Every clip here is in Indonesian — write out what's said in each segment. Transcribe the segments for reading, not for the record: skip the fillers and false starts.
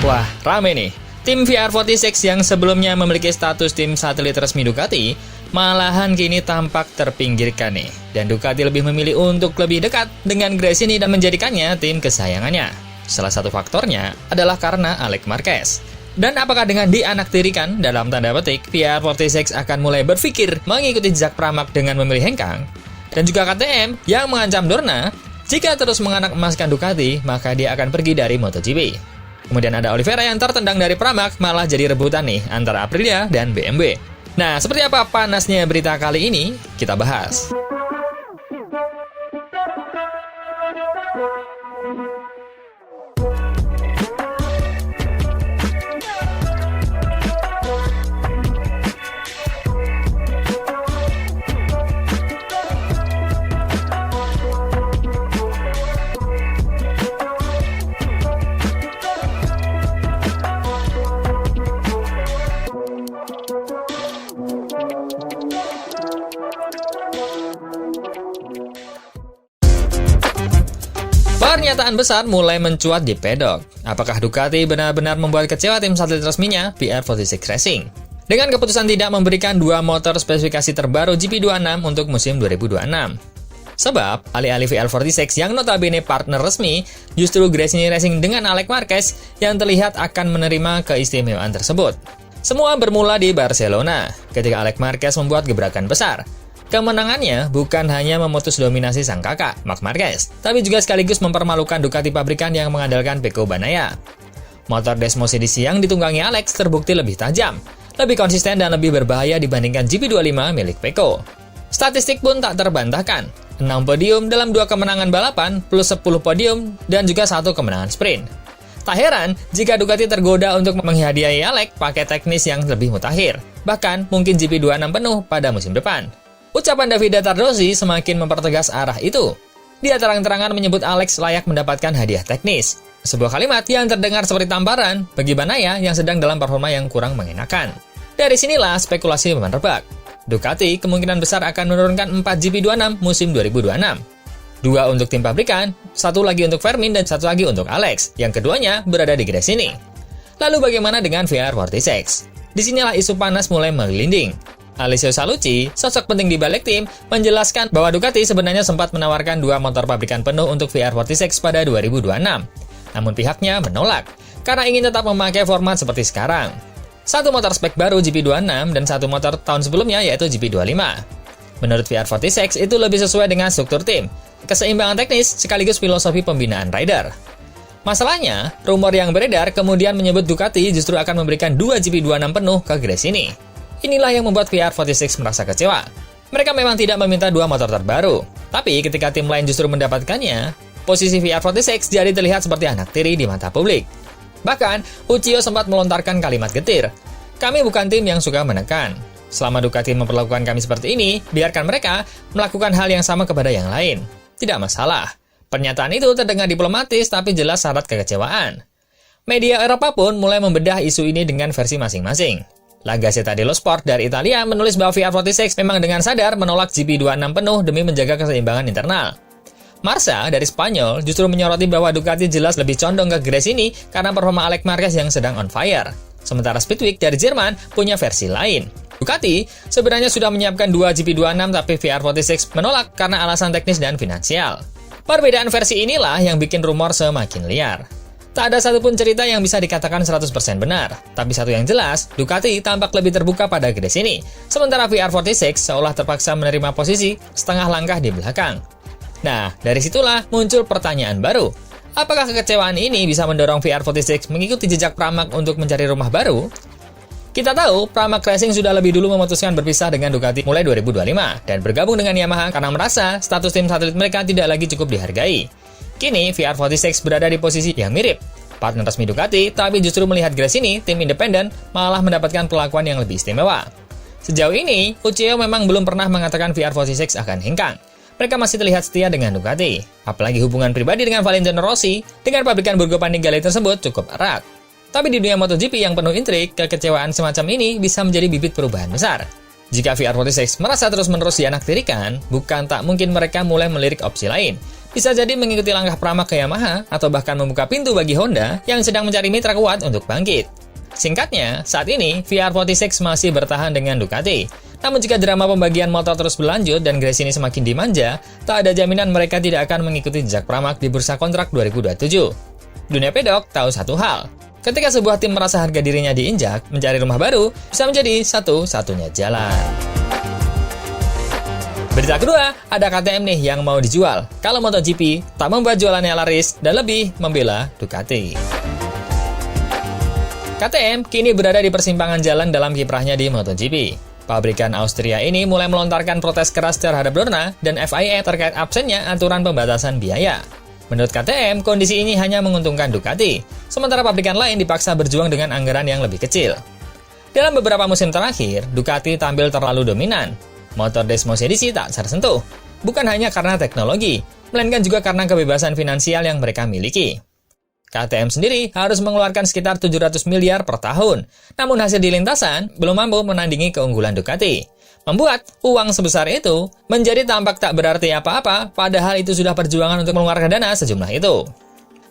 Wah, rame nih. Tim VR46 yang sebelumnya memiliki status tim satelit resmi Ducati, malahan kini tampak terpinggirkan nih. Dan Ducati lebih memilih untuk lebih dekat dengan Gresini dan menjadikannya tim kesayangannya. Salah satu faktornya adalah karena Alex Marquez. Dan apakah dengan dianaktirikan dalam tanda petik, VR46 akan mulai berpikir mengikuti jejak Pramac dengan memilih hengkang? Dan juga KTM yang mengancam Dorna, jika terus menganak emaskan Ducati, maka dia akan pergi dari MotoGP. Kemudian ada Oliveira yang tertendang dari Pramac, malah jadi rebutan nih antara Aprilia dan BMW. Nah, seperti apa panasnya berita kali ini? Kita bahas. Pernyataan besar mulai mencuat di pedok. Apakah Ducati benar-benar membuat kecewa tim satelit resminya, VR46 Racing? Dengan keputusan tidak memberikan dua motor spesifikasi terbaru GP26 untuk musim 2026. Sebab, alih-alih VR46 yang notabene partner resmi, justru Gresini Racing dengan Alex Marquez yang terlihat akan menerima keistimewaan tersebut. Semua bermula di Barcelona, ketika Alex Marquez membuat gebrakan besar. Kemenangannya bukan hanya memutus dominasi sang kakak, Marc Marquez, tapi juga sekaligus mempermalukan Ducati pabrikan yang mengandalkan Pecco Bagnaia. Motor Desmos edisi yang ditunggangi Alex terbukti lebih tajam, lebih konsisten dan lebih berbahaya dibandingkan GP25 milik Pecco. Statistik pun tak terbantahkan, 6 podium dalam 2 kemenangan balapan plus 10 podium dan juga 1 kemenangan sprint. Tak heran jika Ducati tergoda untuk menghadiahi Alex pakai teknis yang lebih mutakhir, bahkan mungkin GP26 penuh pada musim depan. Ucapan Davide Tardosi semakin mempertegas arah itu. Dia terang-terangan menyebut Alex layak mendapatkan hadiah teknis. Sebuah kalimat yang terdengar seperti tamparan bagi Bagnaia yang sedang dalam performa yang kurang mengenakan. Dari sinilah spekulasi merebak. Ducati kemungkinan besar akan menurunkan 4 GP26 musim 2026. 2 untuk tim pabrikan, 1 lagi untuk Firmin dan 1 lagi untuk Alex, yang keduanya berada di Gresini. Lalu bagaimana dengan VR46? Disinilah isu panas mulai melinding. Alessio Salucci, sosok penting di balik tim, menjelaskan bahwa Ducati sebenarnya sempat menawarkan 2 motor pabrikan penuh untuk VR46 pada 2026. Namun pihaknya menolak, karena ingin tetap memakai format seperti sekarang. 1 motor spek baru GP26 dan 1 motor tahun sebelumnya yaitu GP25. Menurut VR46 itu lebih sesuai dengan struktur tim, keseimbangan teknis sekaligus filosofi pembinaan rider. Masalahnya, rumor yang beredar kemudian menyebut Ducati justru akan memberikan 2 GP26 penuh ke Gresini. Inilah yang membuat VR46 merasa kecewa. Mereka memang tidak meminta 2 motor terbaru, tapi ketika tim lain justru mendapatkannya, posisi VR46 jadi terlihat seperti anak tiri di mata publik. Bahkan, Uchiyo sempat melontarkan kalimat getir, "Kami bukan tim yang suka menekan. Selama Ducati memperlakukan kami seperti ini, biarkan mereka melakukan hal yang sama kepada yang lain. Tidak masalah." Pernyataan itu terdengar diplomatis tapi jelas syarat kekecewaan. Media Eropa pun mulai membedah isu ini dengan versi masing-masing. La Gazzetta dello Sport dari Italia menulis bahwa VR46 memang dengan sadar menolak GP26 penuh demi menjaga keseimbangan internal. Marca dari Spanyol justru menyoroti bahwa Ducati jelas lebih condong ke Gresini karena performa Alex Marquez yang sedang on fire. Sementara Speedweek dari Jerman punya versi lain. Ducati sebenarnya sudah menyiapkan 2 GP26 tapi VR46 menolak karena alasan teknis dan finansial. Perbedaan versi inilah yang bikin rumor semakin liar. Tak ada satupun cerita yang bisa dikatakan 100% benar. Tapi satu yang jelas, Ducati tampak lebih terbuka pada Gresini. Sementara VR46 seolah terpaksa menerima posisi setengah langkah di belakang. Nah, dari situlah muncul pertanyaan baru. Apakah kekecewaan ini bisa mendorong VR46 mengikuti jejak Pramac untuk mencari rumah baru? Kita tahu, Pramac Racing sudah lebih dulu memutuskan berpisah dengan Ducati mulai 2025 dan bergabung dengan Yamaha karena merasa status tim satelit mereka tidak lagi cukup dihargai. Kini, VR46 berada di posisi yang mirip. Partner resmi Ducati, tapi justru melihat Gresini, tim independen, malah mendapatkan perlakuan yang lebih istimewa. Sejauh ini, Uchiyo memang belum pernah mengatakan VR46 akan hengkang. Mereka masih terlihat setia dengan Ducati. Apalagi hubungan pribadi dengan Valentino Rossi, dengan pabrikan Borgo Panigale tersebut cukup erat. Tapi di dunia MotoGP yang penuh intrik, kekecewaan semacam ini bisa menjadi bibit perubahan besar. Jika VR46 merasa terus-menerus dianaktirikan, bukan tak mungkin mereka mulai melirik opsi lain. bisa jadi mengikuti langkah Pramac ke Yamaha atau bahkan membuka pintu bagi Honda yang sedang mencari mitra kuat untuk bangkit. Singkatnya, saat ini VR46 masih bertahan dengan Ducati. Namun jika drama pembagian motor terus berlanjut dan Gresini ini semakin dimanja, tak ada jaminan mereka tidak akan mengikuti jejak Pramac di bursa kontrak 2027. Dunia pedok tahu satu hal, ketika sebuah tim merasa harga dirinya diinjak, mencari rumah baru bisa menjadi satu-satunya jalan. Berita kedua, ada KTM nih yang mau dijual. Kalau MotoGP tak membuat jualannya laris dan lebih membela Ducati. KTM kini berada di persimpangan jalan dalam kiprahnya di MotoGP. Pabrikan Austria ini mulai melontarkan protes keras terhadap Dorna dan FIA terkait absennya aturan pembatasan biaya. Menurut KTM, kondisi ini hanya menguntungkan Ducati, sementara pabrikan lain dipaksa berjuang dengan anggaran yang lebih kecil. Dalam beberapa musim terakhir, Ducati tampil terlalu dominan. Motor Desmos edisi tak tersentuh, bukan hanya karena teknologi, melainkan juga karena kebebasan finansial yang mereka miliki. KTM sendiri harus mengeluarkan sekitar 700 miliar per tahun, namun hasil di lintasan belum mampu menandingi keunggulan Ducati. Membuat uang sebesar itu menjadi tampak tak berarti apa-apa, padahal itu sudah perjuangan untuk mengeluarkan dana sejumlah itu.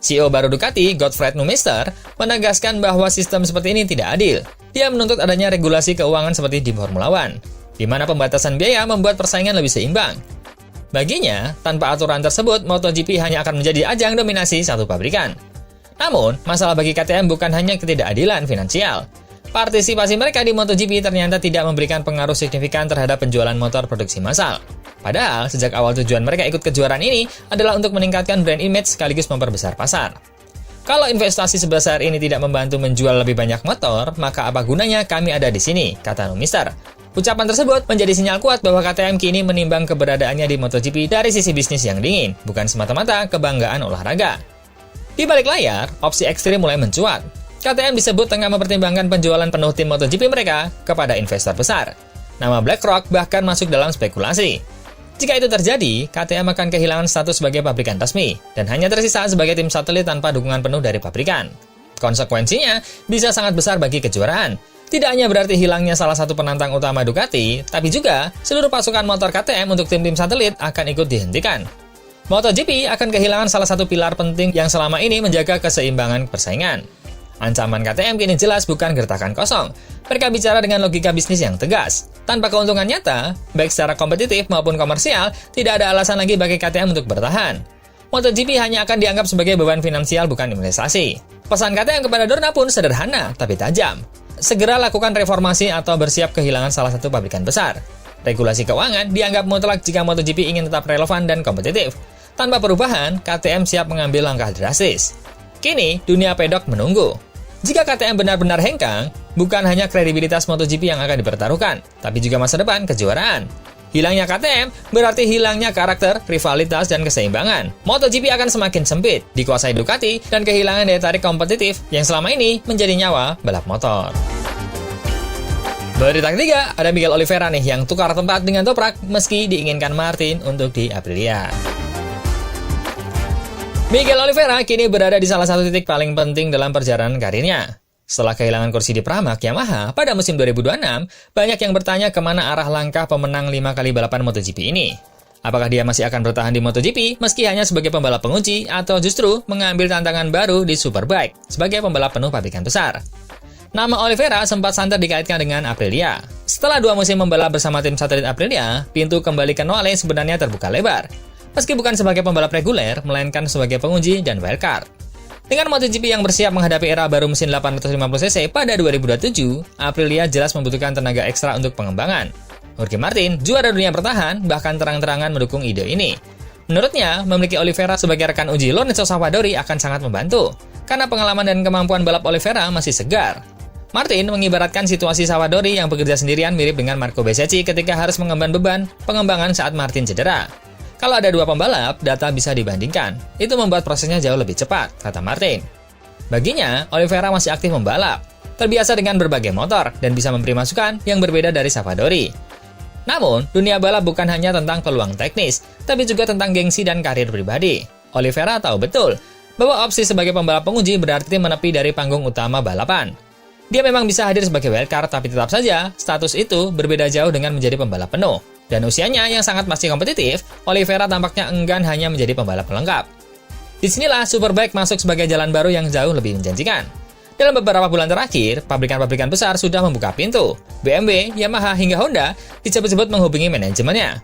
CEO baru Ducati, Gottfried Nummister, menegaskan bahwa sistem seperti ini tidak adil. Dia menuntut adanya regulasi keuangan seperti di Formula One, di mana pembatasan biaya membuat persaingan lebih seimbang. Baginya, tanpa aturan tersebut, MotoGP hanya akan menjadi ajang dominasi satu pabrikan. Namun, masalah bagi KTM bukan hanya ketidakadilan finansial. Partisipasi mereka di MotoGP ternyata tidak memberikan pengaruh signifikan terhadap penjualan motor produksi massal. Padahal, sejak awal tujuan mereka ikut kejuaraan ini adalah untuk meningkatkan brand image sekaligus memperbesar pasar. Kalau investasi sebesar ini tidak membantu menjual lebih banyak motor, maka apa gunanya kami ada di sini, kata Nummister. Ucapan tersebut menjadi sinyal kuat bahwa KTM kini menimbang keberadaannya di MotoGP dari sisi bisnis yang dingin, bukan semata-mata kebanggaan olahraga. Di balik layar, opsi ekstrim mulai mencuat. KTM disebut tengah mempertimbangkan penjualan penuh tim MotoGP mereka kepada investor besar. Nama BlackRock bahkan masuk dalam spekulasi. Jika itu terjadi, KTM akan kehilangan status sebagai pabrikan resmi dan hanya tersisa sebagai tim satelit tanpa dukungan penuh dari pabrikan. Konsekuensinya bisa sangat besar bagi kejuaraan. Tidak hanya berarti hilangnya salah satu penantang utama Ducati, tapi juga seluruh pasukan motor KTM untuk tim-tim satelit akan ikut dihentikan. MotoGP akan kehilangan salah satu pilar penting yang selama ini menjaga keseimbangan persaingan. Ancaman KTM kini jelas bukan gertakan kosong. Mereka bicara dengan logika bisnis yang tegas. Tanpa keuntungan nyata, baik secara kompetitif maupun komersial, tidak ada alasan lagi bagi KTM untuk bertahan. MotoGP hanya akan dianggap sebagai beban finansial bukan investasi. Pesan KTM kepada Dorna pun sederhana tapi tajam. Segera lakukan reformasi atau bersiap kehilangan salah satu pabrikan besar. Regulasi keuangan dianggap mutlak jika MotoGP ingin tetap relevan dan kompetitif. Tanpa perubahan, KTM siap mengambil langkah drastis. Kini, dunia pedok menunggu. Jika KTM benar-benar hengkang, bukan hanya kredibilitas MotoGP yang akan dipertaruhkan, tapi juga masa depan kejuaraan. Hilangnya KTM berarti hilangnya karakter, rivalitas, dan keseimbangan. MotoGP akan semakin sempit, dikuasai Ducati, dan kehilangan daya tarik kompetitif yang selama ini menjadi nyawa balap motor. Berita ketiga, ada Miguel Oliveira nih yang tukar tempat dengan Toprak meski diinginkan Martin untuk di Aprilia. Miguel Oliveira kini berada di salah satu titik paling penting dalam perjalanan karirnya. Setelah kehilangan kursi di Pramac Yamaha pada musim 2026, banyak yang bertanya kemana arah langkah pemenang 5 kali balapan MotoGP ini. Apakah dia masih akan bertahan di MotoGP meski hanya sebagai pembalap pengunci atau justru mengambil tantangan baru di Superbike sebagai pembalap penuh pabrikan besar? Nama Oliveira sempat santer dikaitkan dengan Aprilia. Setelah 2 musim membalap bersama tim satelit Aprilia, pintu kembali ke Noale sebenarnya terbuka lebar. Meski bukan sebagai pembalap reguler, melainkan sebagai penguji dan wildcard. Dengan MotoGP yang bersiap menghadapi era baru mesin 850cc pada 2027, Aprilia jelas membutuhkan tenaga ekstra untuk pengembangan. Jorge Martin, juara dunia bertahan, bahkan terang-terangan mendukung ide ini. Menurutnya, memiliki Oliveira sebagai rekan uji Lorenzo Savadori akan sangat membantu, karena pengalaman dan kemampuan balap Oliveira masih segar. Martin mengibaratkan situasi Savadori yang bekerja sendirian mirip dengan Marco Bezzecchi ketika harus mengemban beban pengembangan saat Martin cedera. Kalau ada 2 pembalap, data bisa dibandingkan. Itu membuat prosesnya jauh lebih cepat, kata Martin. Baginya, Oliveira masih aktif membalap, terbiasa dengan berbagai motor, dan bisa memberi masukan yang berbeda dari Savadori. Namun, dunia balap bukan hanya tentang peluang teknis, tapi juga tentang gengsi dan karir pribadi. Oliveira tahu betul bahwa opsi sebagai pembalap penguji berarti menepi dari panggung utama balapan. Dia memang bisa hadir sebagai wildcard, tapi tetap saja status itu berbeda jauh dengan menjadi pembalap penuh. Dan usianya yang sangat masih kompetitif, Oliveira tampaknya enggan hanya menjadi pembalap pelengkap. Disinilah Superbike masuk sebagai jalan baru yang jauh lebih menjanjikan. Dalam beberapa bulan terakhir, pabrikan-pabrikan besar sudah membuka pintu. BMW, Yamaha, hingga Honda disebut-sebut menghubungi manajemennya.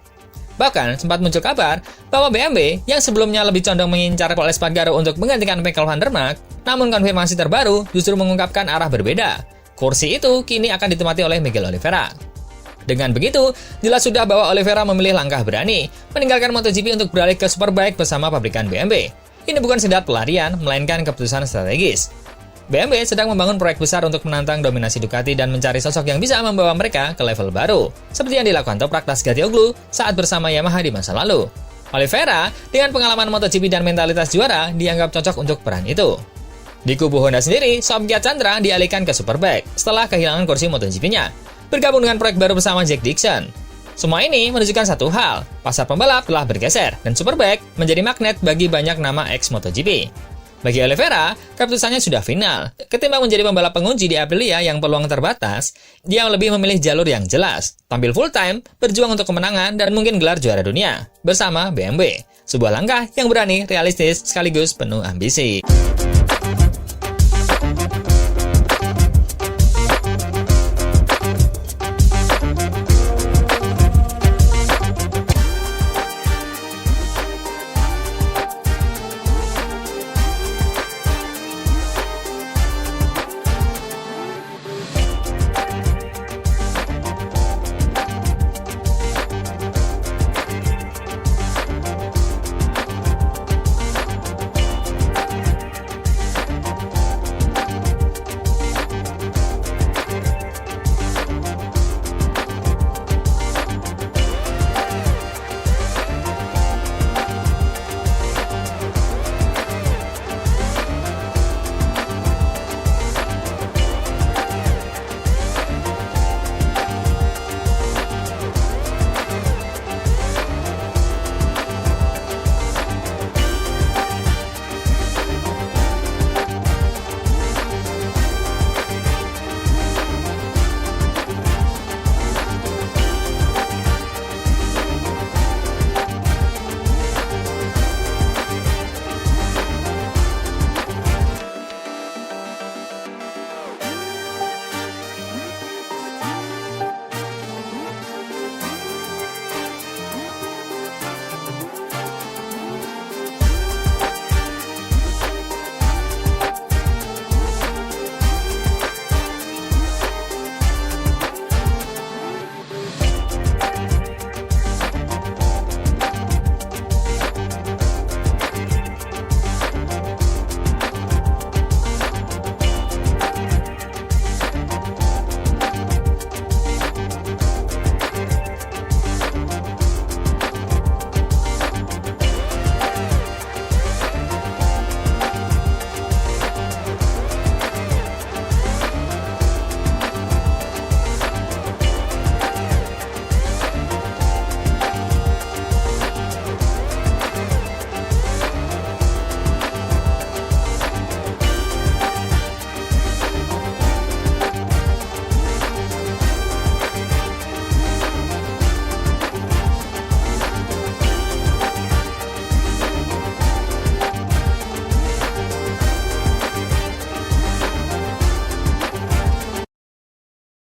Bahkan sempat muncul kabar bahwa BMW yang sebelumnya lebih condong mengincar Paul Espargaro untuk menggantikan Michael van der Mark, namun konfirmasi terbaru justru mengungkapkan arah berbeda. Kursi itu kini akan ditempati oleh Miguel Oliveira. Dengan begitu, jelas sudah bahwa Oliveira memilih langkah berani, meninggalkan MotoGP untuk beralih ke Superbike bersama pabrikan BMW. Ini bukan sekedar pelarian, melainkan keputusan strategis. BMW sedang membangun proyek besar untuk menantang dominasi Ducati dan mencari sosok yang bisa membawa mereka ke level baru, seperti yang dilakukan Toprak Razgatlioglu saat bersama Yamaha di masa lalu. Oliveira, dengan pengalaman MotoGP dan mentalitas juara, dianggap cocok untuk peran itu. Di kubu Honda sendiri, Sophia Chandra dialihkan ke Superbike setelah kehilangan kursi MotoGP-nya, bergabung dengan proyek baru bersama Jack Dixon. Semua ini menunjukkan satu hal, pasar pembalap telah bergeser, dan Superbike menjadi magnet bagi banyak nama ex-MotoGP. Bagi Oliveira, keputusannya sudah final. Ketimbang menjadi pembalap pengunci di Aprilia yang peluang terbatas, dia lebih memilih jalur yang jelas, tampil full-time, berjuang untuk kemenangan, dan mungkin gelar juara dunia, bersama BMW. Sebuah langkah yang berani, realistis, sekaligus penuh ambisi.